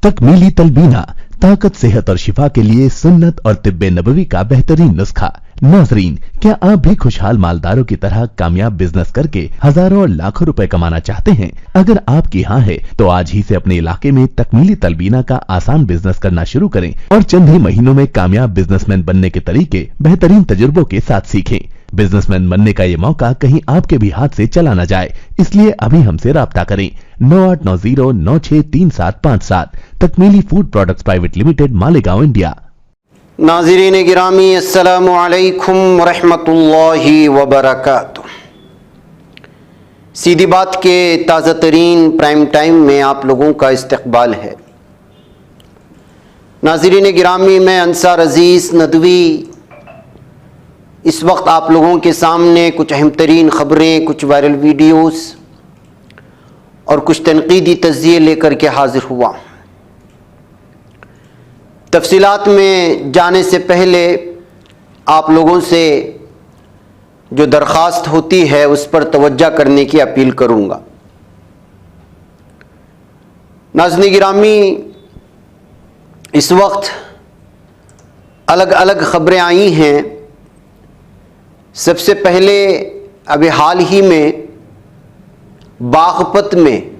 तकमीली तलबीना, ताकत, सेहत और शिफा के लिए सुन्नत और तिब्बे नबवी का बेहतरीन नुस्खा। नाजरीन, क्या आप भी खुशहाल मालदारों की तरह कामयाब बिजनेस करके हजारों और लाखों रुपए कमाना चाहते हैं? अगर आपकी हाँ है तो आज ही से अपने इलाके में तकमीली तलबीना का आसान बिजनेस करना शुरू करें और चंद ही महीनों में कामयाब बिजनेसमैन बनने के तरीके बेहतरीन तजुर्बों के साथ सीखें। बिजनेसमैन बनने का ये मौका कहीं आपके भी हाथ से चला न जाए, इसलिए अभी हमसे राब्ता करें 9890963757। Takmeeli food products private limited, Malegaon, India. नाज़रीन गिरामी, अस्सलामु अलैकुम वरहमतुल्लाहि वबरकातुह। सीधी बात के ताज़ा तरीन प्राइम टाइम में आप लोगों का इस्तकबाल है। नाज़रीन गिरामी, मैं अंसार अजीज़ नदवी इस वक्त आप लोगों के सामने कुछ अहम तरीन ख़बरें, कुछ वायरल वीडियोस और कुछ तनकीदी तज़्ज़िये लेकर के हाजिर हुआ। तफसीलात में जाने से पहले आप लोगों से जो दरख्वास्त होती है उस पर तवज्जो करने की अपील करूँगा। नाज़रीन गिरामी, इस वक्त अलग अलग ख़बरें आई हैं। सबसे पहले अभी हाल ही में बागपत में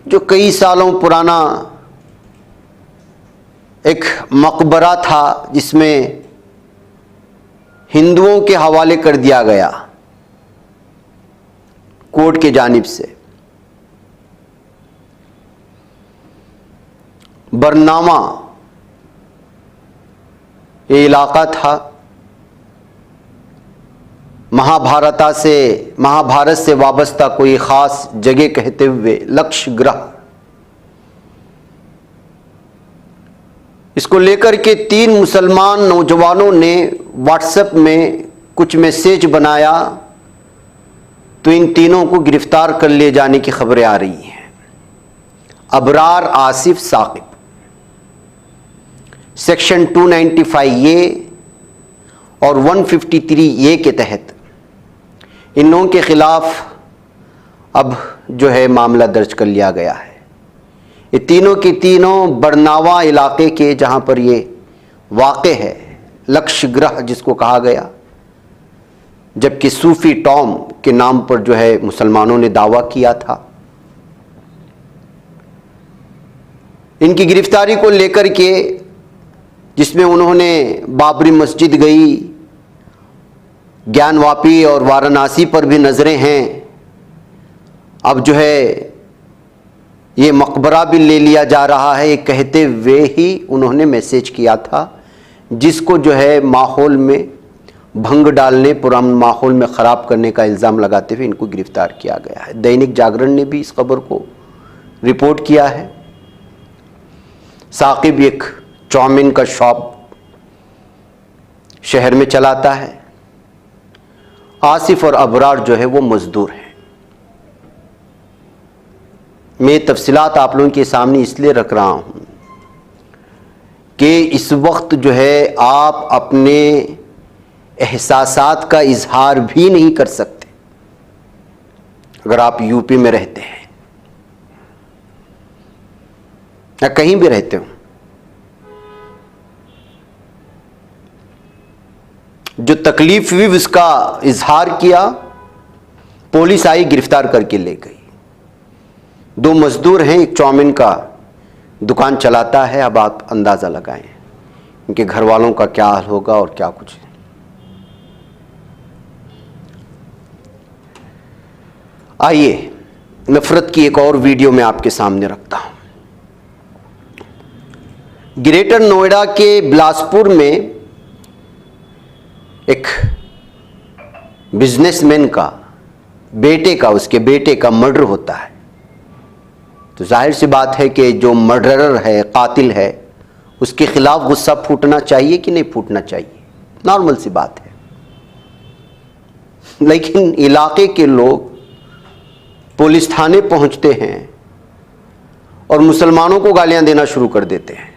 जो कई सालों पुराना एक मकबरा था जिसमें हिंदुओं के हवाले कर दिया गया कोर्ट की जानिब से, बरनामा ये इलाका था। महाभारत से वाबस्ता कोई ख़ास जगह कहते हुए लक्ष्य ग्रह, इसको लेकर के 3 मुसलमान नौजवानों ने व्हाट्सएप में कुछ मैसेज बनाया तो इन तीनों को गिरफ्तार कर ले जाने की खबरें आ रही हैं। अबरार आसिफ साकिब, सेक्शन 295A और 153A के तहत इन लोगों के खिलाफ अब जो है मामला दर्ज कर लिया गया है। ये तीनों के तीनों बरनावा इलाके के, जहाँ पर ये वाक़े है, लक्ष्य ग्रह जिसको कहा गया, जबकि सूफी टॉम के नाम पर जो है मुसलमानों ने दावा किया था। इनकी गिरफ्तारी को लेकर के, जिसमें उन्होंने बाबरी मस्जिद गई, ज्ञानवापी और वाराणसी पर भी नज़रें हैं, अब जो है ये मकबरा भी ले लिया जा रहा है, ये कहते हुए ही उन्होंने मैसेज किया था, जिसको जो है माहौल में भंग डालने, पुरान माहौल में ख़राब करने का इल्ज़ाम लगाते हुए इनको गिरफ्तार किया गया है। दैनिक जागरण ने भी इस खबर को रिपोर्ट किया है। साकिब एक चाउमीन का शॉप शहर में चलाता है। आसिफ और अबरार जो है वो मजदूर हैं। मैं तफसीलात आप लोगों के सामने इसलिए रख रहा हूँ कि इस वक्त जो है आप अपने एहसासात का इजहार भी नहीं कर सकते अगर आप यूपी में रहते हैं या कहीं भी रहते हो। जो तकलीफ हुई उसका इजहार किया, पुलिस आई, गिरफ्तार करके ले गई। 2 मजदूर हैं, एक चाउमीन का दुकान चलाता है। अब आप अंदाज़ा लगाएं इनके घर वालों का क्या हाल होगा और क्या कुछ। आइए नफरत की एक और वीडियो मैं आपके सामने रखता हूं। ग्रेटर नोएडा के बिलासपुर में एक बिजनेसमैन का उसके बेटे का मर्डर होता है। तो जाहिर सी बात है कि जो मर्डरर है, कातिल है, उसके खिलाफ गुस्सा फूटना चाहिए कि नहीं फूटना चाहिए, नॉर्मल सी बात है। लेकिन इलाके के लोग पुलिस थाने पहुंचते हैं और मुसलमानों को गालियां देना शुरू कर देते हैं।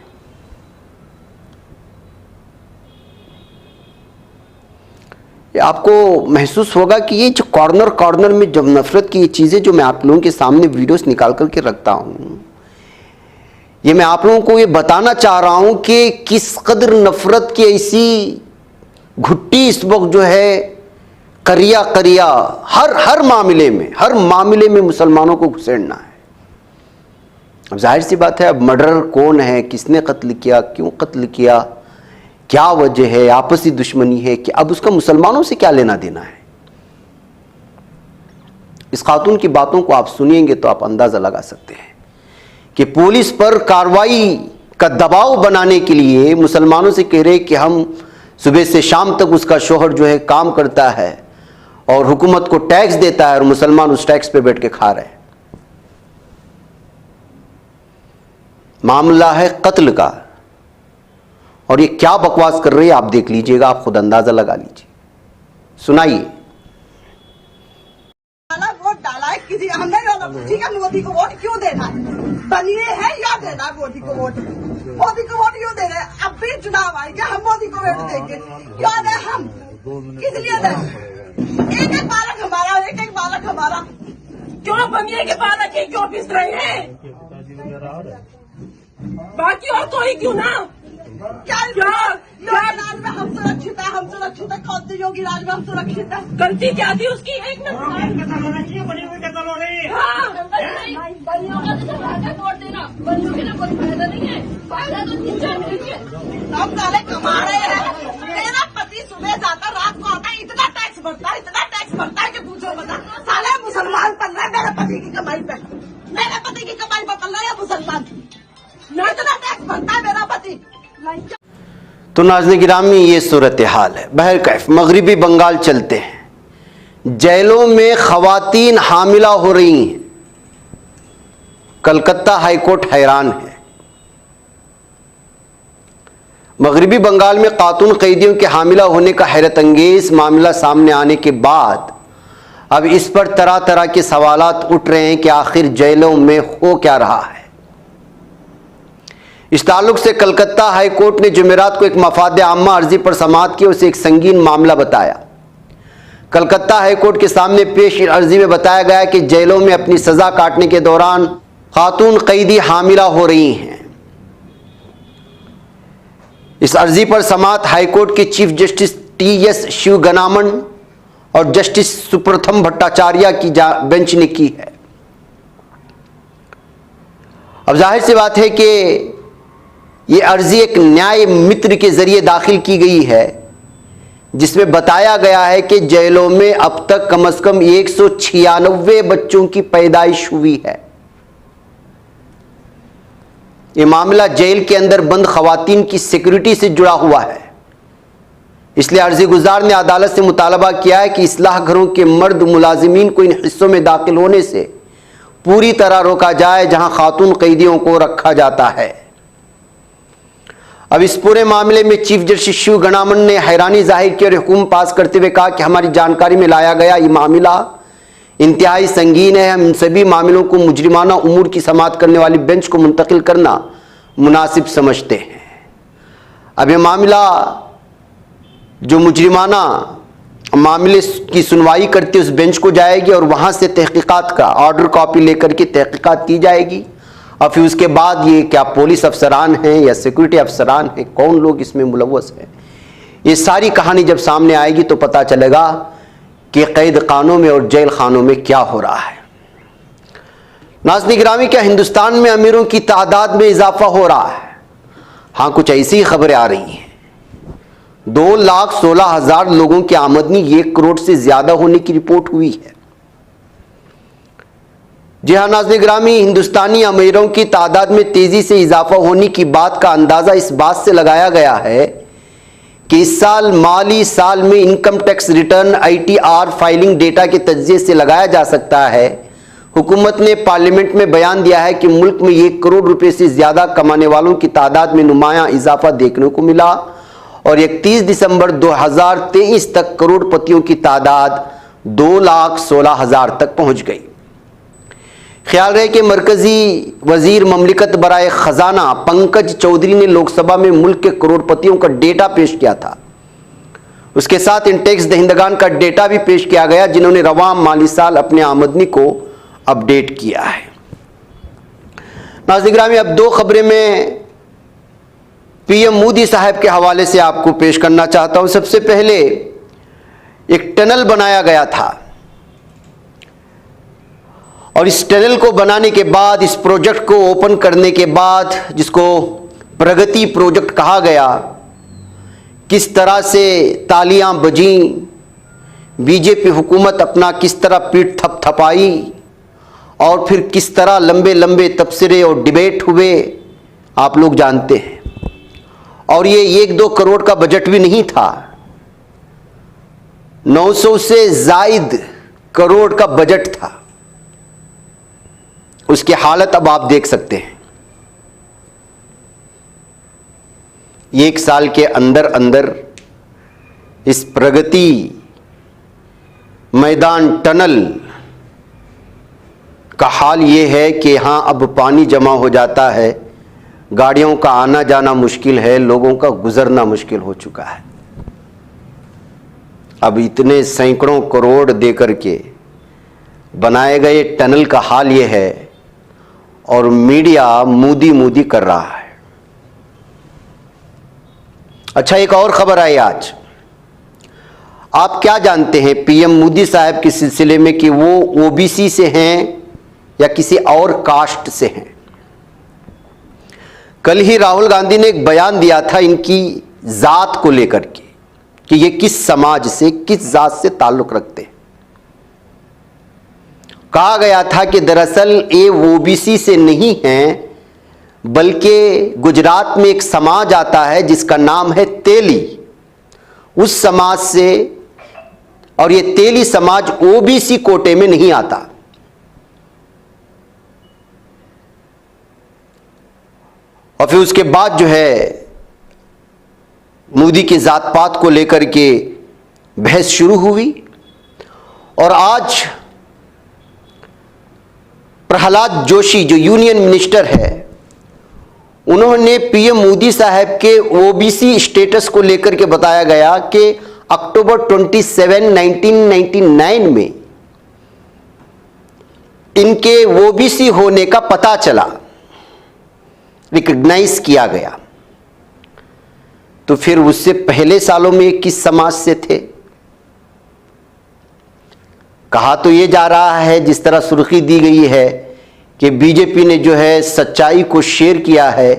आपको महसूस होगा कि ये जो कॉर्नर में जब नफरत की ये चीज़ें जो मैं आप लोगों के सामने वीडियोस निकाल करके रखता हूँ, ये मैं आप लोगों को ये बताना चाह रहा हूं कि किस कदर नफरत की ऐसी घुट्टी इस वक्त जो है करिया करिया हर मामले में मुसलमानों को घुसेड़ना है। अब जाहिर सी बात है, अब मर्डरर कौन है, किसने कत्ल किया, क्यों कत्ल किया, क्या वजह है, आपसी दुश्मनी है कि अब उसका मुसलमानों से क्या लेना देना है। इस खातून की बातों को आप सुनिएंगे तो आप अंदाजा लगा सकते हैं कि पुलिस पर कार्रवाई का दबाव बनाने के लिए मुसलमानों से कह रहे कि हम सुबह से शाम तक उसका शोहर जो है काम करता है और हुकूमत को टैक्स देता है और मुसलमान उस टैक्स पे बैठ के खा रहे हैं। मामला है कत्ल का, और ये क्या बकवास कर रही है आप देख लीजिएगा, आप खुद अंदाजा लगा लीजिए। सुनाइए। वोट डाला है किसी हमने, ठीक है, मोदी को वोट क्यों देना है, बनिए है या देना मोदी को वोट, मोदी को वोट क्यों दे रहे हैं। अब भी चुनाव आएगा, हम मोदी को वोट देंगे, क्या दें हम, किस लिए दें, एक बालक हमारा क्यों बनिए के बालक है, क्यों पिस रहे हैं, बाकी और कोई क्यों ना, क्या राज में हम सुरक्षित है, कौन सी योगी राज में हम सुरक्षित है। गलती क्या थी उसकी, एक मिनट, बनियों का तो वोट देना, बनियों के ना कोई फायदा नहीं है, फायदा तो 3-4 मिनट है। हम साले कमा रहे हैं, मेरा पति सुबह जाता रात को आता है, इतना टैक्स भरता है कि पूछो बता। साले मुसलमान पल रहे मेरे पति की कमाई पे, मेरे पति की कमाई पे पल रहे हैं मुसलमान, न इतना टैक्स भरता है मेरा पति। तो नाज़रीन गिरामी, ये सूरत हाल है। बहरकैफ मगरिबी बंगाल चलते हैं। जेलों में खवातीन हामिला हो रही हैं। कलकत्ता हाईकोर्ट हैरान है। मगरिबी बंगाल में खातून कैदियों के हामिला होने का हैरत अंगेज मामला सामने आने के बाद अब इस पर तरह तरह के सवालात उठ रहे हैं कि आखिर जेलों में हो क्या रहा है। इस ताल्लुक से कलकत्ता हाई कोर्ट ने जुमेरात को एक मफाद आम्मा अर्जी पर समाअत की, उसे एक संगीन मामला बताया। कलकत्ता हाई कोर्ट के सामने पेश अर्जी में बताया गया कि जेलों में अपनी सजा काटने के दौरान खातून कैदी हामिला हो रही हैं। इस अर्जी पर समाअत हाई कोर्ट के चीफ जस्टिस टी.एस. शिवगनामन और जस्टिस सुप्रथम भट्टाचार्य की बेंच ने की है। अब जाहिर सी बात है कि ये अर्जी एक न्याय मित्र के जरिए दाखिल की गई है, जिसमें बताया गया है कि जेलों में अब तक कम से कम 196 बच्चों की पैदाइश हुई है। ये मामला जेल के अंदर बंद खवातीन की सिक्योरिटी से जुड़ा हुआ है। इसलिए अर्जी गुजार ने अदालत से मुतालबा किया है कि इस्लाह घरों के मर्द मुलाजिमीन को इन हिस्सों में दाखिल होने से पूरी तरह रोका जाए जहां खातून कैदियों को रखा जाता है। अब इस पूरे मामले में चीफ जस्टिस शिवगनामन ने हैरानी जाहिर की और हुक्म पास करते हुए कहा कि हमारी जानकारी में लाया गया ये मामला इंतहाई संगीन है। हम इन सभी मामलों को मुजरिमाना उमूर की समाअत करने वाली बेंच को मुंतकिल करना मुनासिब समझते हैं। अब ये मामला जो मुजरिमाना मामले की सुनवाई करती है उस बेंच को जाएगी और वहां से तहकीकात का ऑर्डर कॉपी लेकर के तहकीकात की जाएगी और फिर उसके बाद ये क्या पुलिस अफसरान हैं या सिक्योरिटी अफसरान हैं, कौन लोग इसमें मुलव्वस हैं, ये सारी कहानी जब सामने आएगी तो पता चलेगा कि कैद खानों में और जेल खानों में क्या हो रहा है। नाज़रीन गिरामी, क्या हिंदुस्तान में अमीरों की तादाद में इजाफा हो रहा है? हाँ, कुछ ऐसी ही खबरें आ रही हैं। 2,16,000 लोगों की आमदनी 1 करोड़ से ज्यादा होने की रिपोर्ट हुई है। जी हाँ नाज़रीन गिरामी, हिंदुस्तानी अमीरों की तादाद में तेजी से इजाफा होने की बात का अंदाजा इस बात से लगाया गया है कि इस साल माली साल में income tax return ITR filing data के तज्जिए से लगाया जा सकता है। हुकूमत ने पार्लियामेंट में बयान दिया है कि मुल्क में 1 करोड़ रुपए से ज्यादा कमाने वालों की तादाद में नुमायां इजाफा देखने को मिला और 31 दिसंबर 2023 तक करोड़पतियों की तादाद 2,16,000 तक पहुंच गई। ख्याल रहे कि मरकजी वजीर ममलिकत बराए खजाना पंकज चौधरी ने लोकसभा में मुल्क के करोड़पतियों का डेटा पेश किया था। उसके साथ इन टैक्स दहिंदगान का डेटा भी पेश किया गया जिन्होंने रवां माली साल अपने आमदनी को अपडेट किया है। नाज़रीन गिरामी, अब दो खबरें मैं पीएम मोदी साहब के हवाले से आपको पेश करना चाहता हूं। सबसे पहले एक टनल बनाया गया था और इस टनल को बनाने के बाद, इस प्रोजेक्ट को ओपन करने के बाद, जिसको प्रगति प्रोजेक्ट कहा गया, किस तरह से तालियां बजीं, बीजेपी हुकूमत अपना किस तरह पीठ थपथपाई और फिर किस तरह लंबे लंबे तबसरे और डिबेट हुए, आप लोग जानते हैं। और ये 1-2 करोड़ का बजट भी नहीं था, 900 से जायद करोड़ का बजट था। उसकी हालत अब आप देख सकते हैं। 1 साल के अंदर अंदर इस प्रगति मैदान टनल का हाल ये है कि यहां अब पानी जमा हो जाता है, गाड़ियों का आना जाना मुश्किल है, लोगों का गुजरना मुश्किल हो चुका है। अब इतने सैकड़ों करोड़ देकर के बनाए गए टनल का हाल ये है और मीडिया मूदी मूदी कर रहा है। अच्छा, एक और खबर आई आज। आप क्या जानते हैं पीएम मोदी साहब के सिलसिले में कि वो ओबीसी से हैं या किसी और कास्ट से हैं? कल ही राहुल गांधी ने एक बयान दिया था इनकी जात को लेकर के कि ये किस समाज से, किस जात से ताल्लुक रखते हैं। कहा गया था कि दरअसल ये ओबीसी से नहीं हैं, बल्कि गुजरात में एक समाज आता है जिसका नाम है तेली, उस समाज से, और ये तेली समाज ओबीसी कोटे में नहीं आता। और फिर उसके बाद जो है मोदी के जात पात को लेकर के बहस शुरू हुई और आज प्रहलाद जोशी जो यूनियन मिनिस्टर है, उन्होंने पीएम मोदी साहब के ओबीसी स्टेटस को लेकर के बताया गया कि अक्टूबर 27, 1999 में इनके ओबीसी होने का पता चला, रिकॉग्नाइज किया गया। तो फिर उससे पहले सालों में किस समाज से थे? कहा तो ये जा रहा है, जिस तरह सुर्खी दी गई है, कि बीजेपी ने जो है सच्चाई को शेयर किया है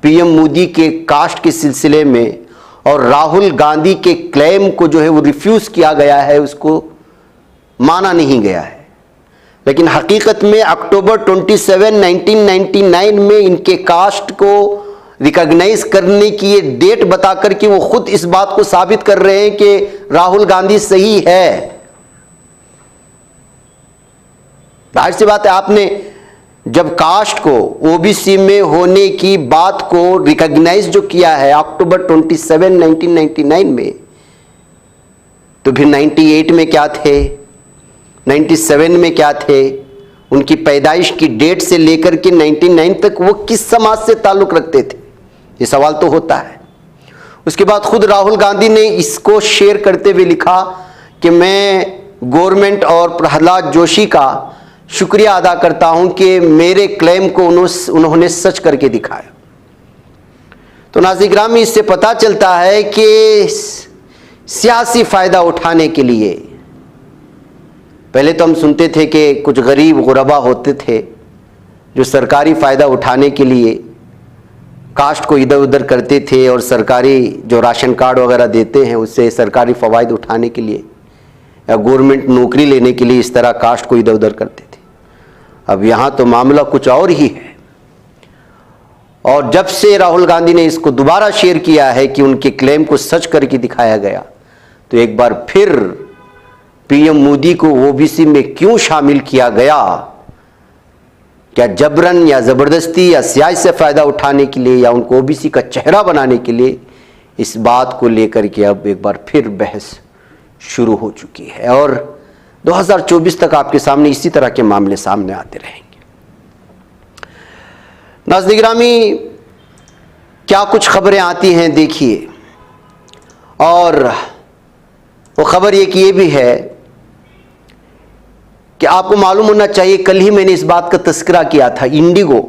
पीएम मोदी के कास्ट के सिलसिले में, और राहुल गांधी के क्लेम को जो है वो रिफ्यूज किया गया है, उसको माना नहीं गया है। लेकिन हकीकत में अक्टूबर 27, 1999 में इनके कास्ट को रिकॉग्नाइज करने की ये डेट बताकर कि वो खुद इस बात को साबित कर रहे हैं कि राहुल गांधी सही है। जाहिर सी बात है, आपने जब कास्ट को ओबीसी में होने की बात को रिकॉग्नाइज जो किया है अक्टूबर 27, 1999 में, तो फिर 98 में क्या थे, 97 में क्या थे, उनकी पैदाइश की डेट से लेकर के 99 तक वो किस समाज से ताल्लुक रखते थे, ये सवाल तो होता है। उसके बाद खुद राहुल गांधी ने इसको शेयर करते हुए लिखा कि मैं गवर्नमेंट और प्रहलाद जोशी का शुक्रिया अदा करता हूं कि मेरे क्लेम को उन्होंने सच करके दिखाया। तो नाज़रीन गिरामी, इससे पता चलता है कि सियासी फायदा उठाने के लिए, पहले तो हम सुनते थे कि कुछ गरीब गुरबा होते थे जो सरकारी फायदा उठाने के लिए कास्ट को इधर उधर करते थे और सरकारी जो राशन कार्ड वगैरह देते हैं उससे सरकारी फवायद उठाने के लिए या गवर्नमेंट नौकरी लेने के लिए इस तरह कास्ट को इधर उधर करते थे। अब यहाँ तो मामला कुछ और ही है। और जब से राहुल गांधी ने इसको दोबारा शेयर किया है कि उनके क्लेम को सच करके दिखाया गया, तो एक बार फिर पीएम मोदी को ओबीसी में क्यों शामिल किया गया, क्या जबरन या जबरदस्ती या सियासी से फायदा उठाने के लिए या उनको ओबीसी का चेहरा बनाने के लिए, इस बात को लेकर के अब एक बार फिर बहस शुरू हो चुकी है। और 2024 तक आपके सामने इसी तरह के मामले सामने आते रहेंगे। नाज़रीन गिरामी, क्या कुछ खबरें आती हैं देखिए, और वो खबर ये भी है कि आपको मालूम होना चाहिए, कल ही मैंने इस बात का तस्करा किया था, इंडिगो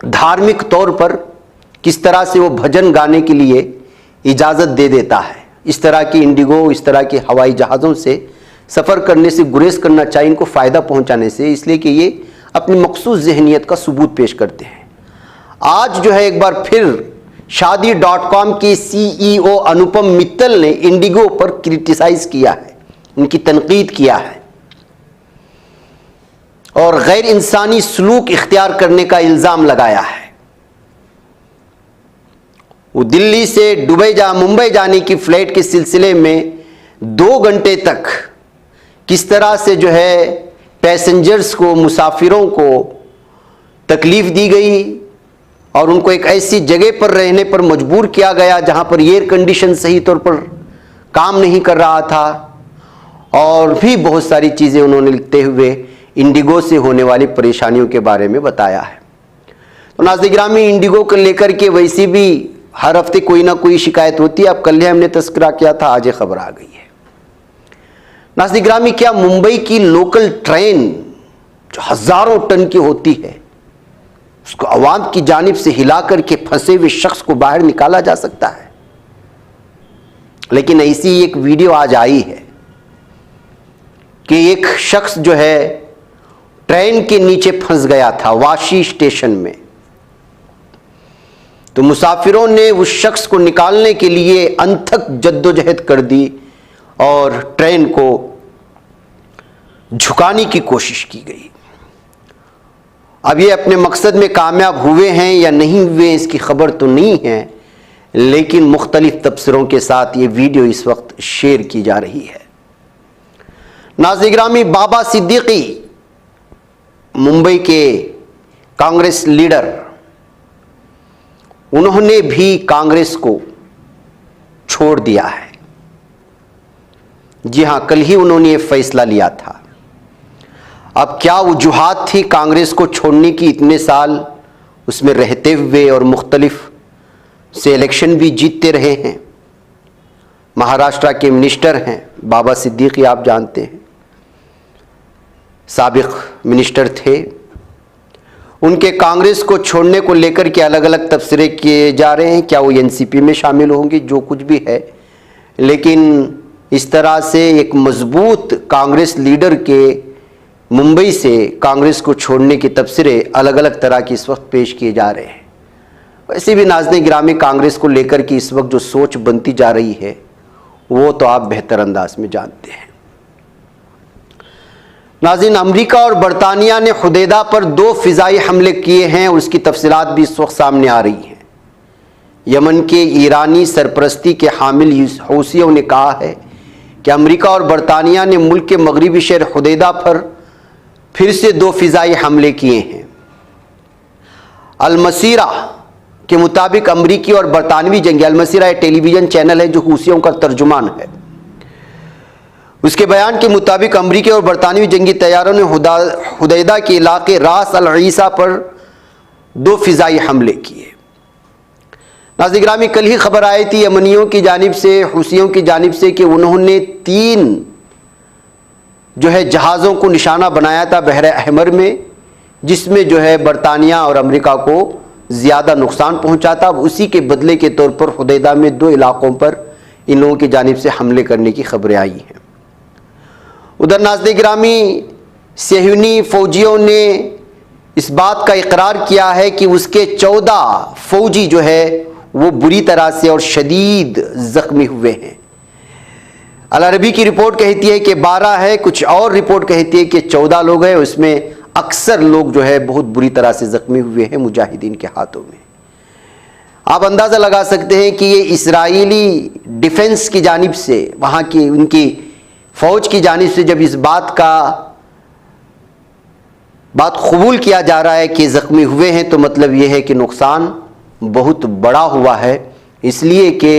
धार्मिक तौर पर किस तरह से वो भजन गाने के लिए इजाज़त दे देता है। इस तरह की इंडिगो, इस तरह के हवाई जहाज़ों से सफ़र करने से गुरेज करना चाहिए इनको फ़ायदा पहुंचाने से, इसलिए कि ये अपनी मखसूस जहनीत का सबूत पेश करते हैं। आज जो है एक बार फिर शादी.com के CEO अनुपम मित्तल ने इंडिगो पर क्रिटिसाइज किया है, उनकी तनकीद किया है और गैर इंसानी सलूक इख्तियार करने का इल्ज़ाम लगाया है। वो दिल्ली से मुंबई जाने की फ्लाइट के सिलसिले में 2 घंटे तक किस तरह से जो है पैसेंजर्स को, मुसाफिरों को तकलीफ दी गई और उनको एक ऐसी जगह पर रहने पर मजबूर किया गया जहां पर एयर कंडीशन सही तौर पर काम नहीं कर रहा था, और भी बहुत सारी चीज़ें उन्होंने लिखते हुए इंडिगो से होने वाली परेशानियों के बारे में बताया है। तो नाज़रीन गिरामी, इंडिगो को लेकर के वैसे भी हर हफ्ते कोई ना कोई शिकायत होती है। अब कल हमने तस्करा किया था, आज ये खबर आ गई है। नाज़रीन गिरामी, क्या मुंबई की लोकल ट्रेन जो हजारों टन की होती है उसको अवाम की जानिब से हिला करके फंसे हुए शख्स को बाहर निकाला जा सकता है? लेकिन ऐसी एक वीडियो आज आई है कि एक शख्स जो है ट्रेन के नीचे फंस गया था वाशी स्टेशन में। तो मुसाफिरों ने उस शख्स को निकालने के लिए अनथक जद्दोजहद कर दी और ट्रेन को झुकाने की कोशिश की गई। अब ये अपने मकसद में कामयाब हुए हैं या नहीं हुए इसकी खबर तो नहीं है, लेकिन मुख्तलिफ तबसरों के साथ ये वीडियो इस वक्त शेयर की जा रही है। नाज़रीन गिरामी, बाबा सिद्दीकी मुंबई के कांग्रेस लीडर, उन्होंने भी कांग्रेस को छोड़ दिया है। जी हां, कल ही उन्होंने ये फैसला लिया था। अब क्या वजूहात थी कांग्रेस को छोड़ने की? इतने साल उसमें रहते हुए और मुख्तलिफ से इलेक्शन भी जीतते रहे हैं। महाराष्ट्र के मिनिस्टर हैं बाबा सिद्दीकी, आप जानते हैं, साबिक मिनिस्टर थे। उनके कांग्रेस को छोड़ने को लेकर के अलग अलग तबसरे किए जा रहे हैं। क्या वो एनसीपी में शामिल होंगे, जो कुछ भी है, लेकिन इस तरह से एक मजबूत कांग्रेस लीडर के मुंबई से कांग्रेस को छोड़ने के तबसरे अलग अलग तरह के इस वक्त पेश किए जा रहे हैं। वैसे भी नाज़रीन गिरामी, कांग्रेस को लेकर के इस वक्त जो सोच बनती जा रही है वो तो आप बेहतर अंदाज में जानते हैं। नाज़रीन, अमेरिका और बरतानिया ने हुदैदा पर 2 फ़िज़ाई हमले किए हैं और उसकी तफसीलात भी इस वक्त सामने आ रही हैं। यमन के ईरानी सरपरस्ती के हामिल हूसियों ने कहा है कि अमेरिका और बरतानिया ने मुल्क के मगरबी शहर हुदैदा पर फिर से 2 फ़िज़ाई हमले किए हैं। अल-मसीरा के मुताबिक अमरीकी और बरतानवी जंगी, अल-मसीरा एक टेलीविज़न चैनल है जो हूसियों का तर्जुमान है, उसके बयान के मुताबिक अमरीकी और बरतानवी जंगी तैयारों ने हुदैदा के इलाके रास अल-ईसा पर 2 फ़िज़ाई हमले किए। नाज़रीन गिरामी, कल ही खबर आई थी यमनियों की जानिब से, हूसियों की जानिब से, कि उन्होंने 3 जो है जहाज़ों को निशाना बनाया था बहरे अहमर में, जिसमें जो है बरतानिया और अमेरिका को ज़्यादा नुकसान पहुंचा था। उसी के बदले के तौर पर हुदैदा में 2 इलाकों पर इन लोगों की जानिब से हमले करने की खबरें आई हैं। उधर नाज़रीन गिरामी, सेहूनी फौजियों ने इस बात का इकरार किया है कि उसके 14 फौजी जो है वो बुरी तरह से और शदीद ज़ख्मी हुए हैं। अल अरबी की रिपोर्ट कहती है कि 12 है, कुछ और रिपोर्ट कहती है कि 14 लोग हैं। उसमें अक्सर लोग जो है बहुत बुरी तरह से ज़ख्मी हुए हैं मुजाहिदीन के हाथों में। आप अंदाज़ा लगा सकते हैं कि ये इस्राएली डिफेंस की जानिब से, वहाँ की उनकी फ़ौज की जानिब से जब इस बात कबूल किया जा रहा है कि ज़ख्मी हुए हैं, तो मतलब ये है कि नुकसान बहुत बड़ा हुआ है। इसलिए कि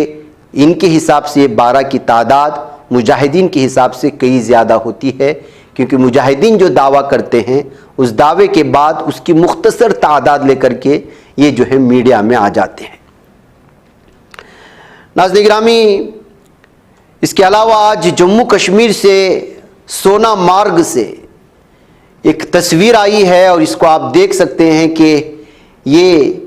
इनके हिसाब से 12 की तादाद मुजाहिदीन के हिसाब से कई ज़्यादा होती है, क्योंकि मुजाहिदीन जो दावा करते हैं उस दावे के बाद उसकी मुख्तसर तादाद लेकर के ये जो है मीडिया में आ जाते हैं। नाज़रीन गिरामी, इसके अलावा आज जम्मू कश्मीर से सोना मार्ग से एक तस्वीर आई है और इसको आप देख सकते हैं कि ये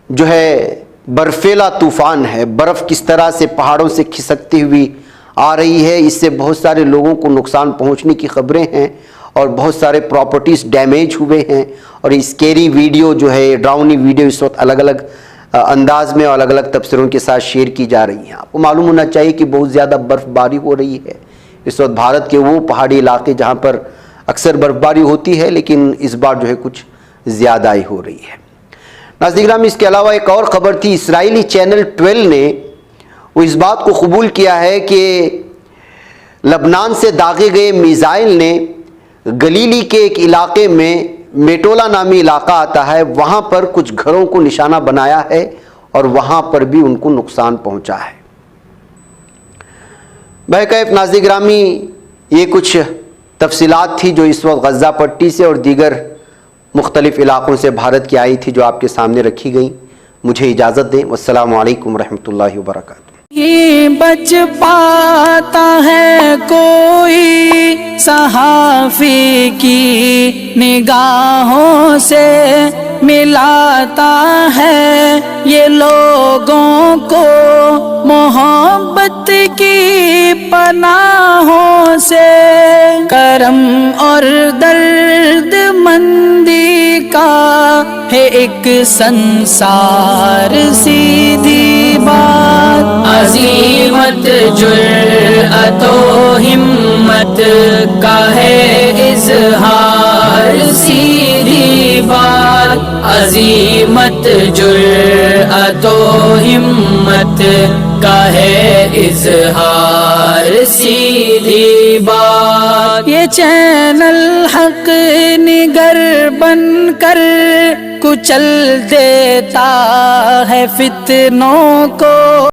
जो है बर्फीला तूफान है, बर्फ़ किस तरह से पहाड़ों से खिसकती हुई आ रही है, इससे बहुत सारे लोगों को नुकसान पहुंचने की खबरें हैं और बहुत सारे प्रॉपर्टीज़ डैमेज हुए हैं। और स्केरी वीडियो जो है, डरावनी वीडियो इस वक्त अलग अलग अंदाज में और अलग अलग तबसरों के साथ शेयर की जा रही हैं। आपको मालूम होना चाहिए कि बहुत ज़्यादा बर्फ़बारी हो रही है इस वक्त भारत के वो पहाड़ी इलाके जहाँ पर अक्सर बर्फ़बारी होती है, लेकिन इस बार जो है कुछ ज़्यादा ही हो रही है। नाज़रीन ग्रामी, इसके अलावा एक और ख़बर थी। इस्राएली चैनल 12 ने वो इस बात को कबूल किया है कि लबनान से दागे गए मिसाइल ने गलीली के एक इलाके में, मेटोला नामी इलाका आता है, वहाँ पर कुछ घरों को निशाना बनाया है और वहाँ पर भी उनको नुकसान पहुँचा है। बहरकैफ नाज़रीन ग्रामी, ये कुछ तफसीलात थी जो इस वक्त गज़ा पट्टी से और दीगर मुख्तलिफ़ इलाक़ों से भारत की आई थी, जो आपके सामने रखी गई। मुझे इजाज़त दें। वस्सलामु अलैकुम रहमतुल्लाहि व बरकातुहू। ये बच पाता है कोई सहाफ़ी की निगाहों से, मिलाता है ये लोगों को मोहब्बत की पनाहों से। करम और दर्द मंदी का है एक संसार, सीधी बात अज़ीमत जुर्अतो हिम्मत का है इज़हार, सीधी बात अज़ीमत जुर्अतो हिम्मत का है इज़हार, सीधी बात। ये चैनल हक निगर बनकर कुचल देता है फितनों को।